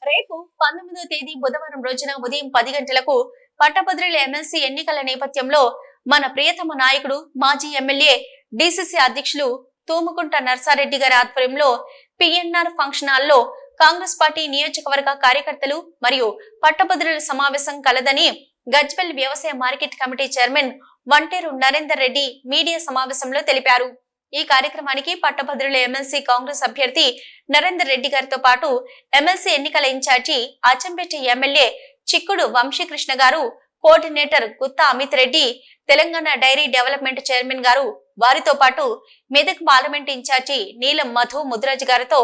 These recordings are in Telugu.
రేపు 19వ తేదీ బుధవారం రోజున ఉదయం 10 గంటలకు పట్టభద్రుల ఎమ్మెల్సీ ఎన్నికల నేపథ్యంలో మన ప్రియతమ నాయకుడు మాజీ ఎమ్మెల్యే డిసిసి అధ్యక్షులు తూముకుంట నర్సారెడ్డి గారి ఆధ్వర్యంలో పిఎన్ఆర్ ఫంక్షన్ హాల్లో కాంగ్రెస్ పార్టీ నియోజకవర్గ కార్యకర్తలు మరియు పట్టభద్రుల సమావేశం కలదని గజ్వెల్ వ్యవసాయ market committee chairman Vanteru Narender Reddy media సమావేశంలో తెలిపారు. ఈ కార్యక్రమానికి పట్టభద్రుల ఎమ్మెల్సీ కాంగ్రెస్ అభ్యర్థి నరేందర్ రెడ్డి గారితో పాటు ఎమ్మెల్సీ ఎన్నికల ఇన్ఛార్జి అచ్చంపేట ఎమ్మెల్యే చిక్కుడు వంశీకృష్ణ గారు, coordinator Gutta Amit Reddy, Telangana dairy development chairman గారు, వారితో పాటు మెదక్ పార్లమెంట్ ఇన్ఛార్జి నీలం మధు ముద్రాజ్ గారితో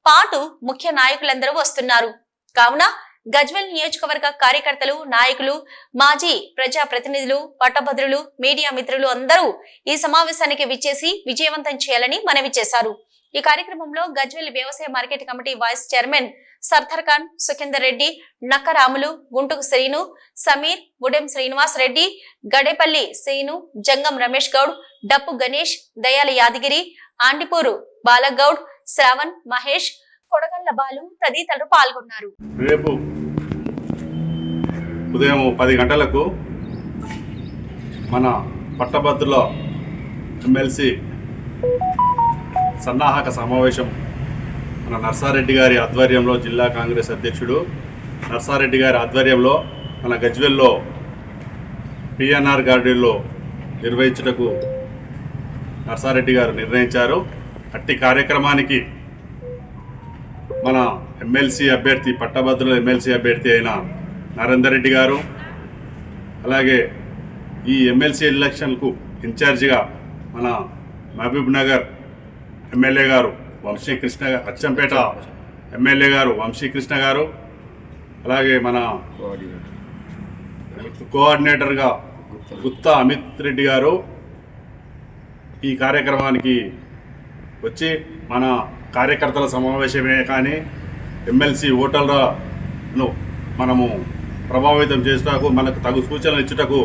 పాటు ముఖ్య నాయకులందరూ వస్తున్నారు. కావున గజ్వెల్ నియోజకవర్గ కార్యకర్తలు, నాయకులు, మాజీ ప్రజా ప్రతినిధులు, పట్టభద్రులు, మీడియా మిత్రులు అందరూ ఈ సమావేశానికి విచ్చేసి విజయవంతం చేయాలని మనవి చేశారు. ఈ కార్యక్రమంలో గజ్వెల్ వ్యవసాయ market committee vice chairman Sardar Khan, Sukhender Reddy, Nakkaramulu, Guntuku Srinu, Sameer, Udem Srinivas Reddy, Gadepalli Srinu, Jangam Ramesh Goud, Dappu Ganesh, దయాల Yadagiri, ఆండిపూరు Balagoud, Shravan, Mahesh, కొడగళ్ల Balu తదితరులు పాల్గొన్నారు. రేపు ఉదయం 10 గంటలకు మన పట్టభద్రుల ఎమ్మెల్సీ సన్నాహక సమావేశం మన నర్సారెడ్డి గారి ఆధ్వర్యంలో, జిల్లా కాంగ్రెస్ అధ్యక్షుడు నర్సారెడ్డి గారి ఆధ్వర్యంలో మన గజ్వెల్లో పిఎన్ఆర్ గార్డెన్లో నిర్వహించుటకు నర్సారెడ్డి గారు నిర్ణయించారు. అట్టి కార్యక్రమానికి మన ఎమ్మెల్సీ అభ్యర్థి, పట్టభద్రుల ఎమ్మెల్సీ అభ్యర్థి అయిన నరేందర్ రెడ్డి గారు, అలాగే ఈ ఎమ్మెల్సీ ఎలక్షన్కు ఇన్ఛార్జిగా మన మహబూబ్ నగర్ ఎమ్మెల్యే గారు వంశీకృష్ణ, అచ్చంపేట ఎమ్మెల్యే గారు వంశీకృష్ణ గారు, అలాగే మన కోఆర్డినేటర్గా గుత్తా అమిత్ రెడ్డి గారు ఈ కార్యక్రమానికి వచ్చి మన కార్యకర్తల సమావేశమే కానీ ఎమ్మెల్సీ ఓటర్లను మనము ప్రభావితం చేసేటకు, మనకు తగు సూచనలు ఇచ్చుటకు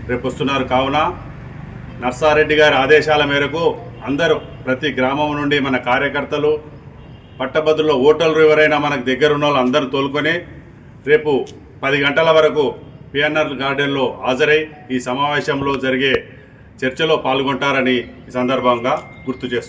రేపు వస్తున్నారు. కావున నర్సారెడ్డి గారి ఆదేశాల మేరకు అందరూ ప్రతి గ్రామం నుండి మన కార్యకర్తలు, పట్టభద్రుల ఓటర్లు ఎవరైనా మనకు దగ్గర ఉన్న వాళ్ళు అందరూ తోలుకొని రేపు 10 గంటల వరకు పిఎన్ఆర్ గార్డెన్లో హాజరై ఈ సమావేశంలో జరిగే చర్చలో పాల్గొంటారని ఈ సందర్భంగా గుర్తు చేస్తున్నారు.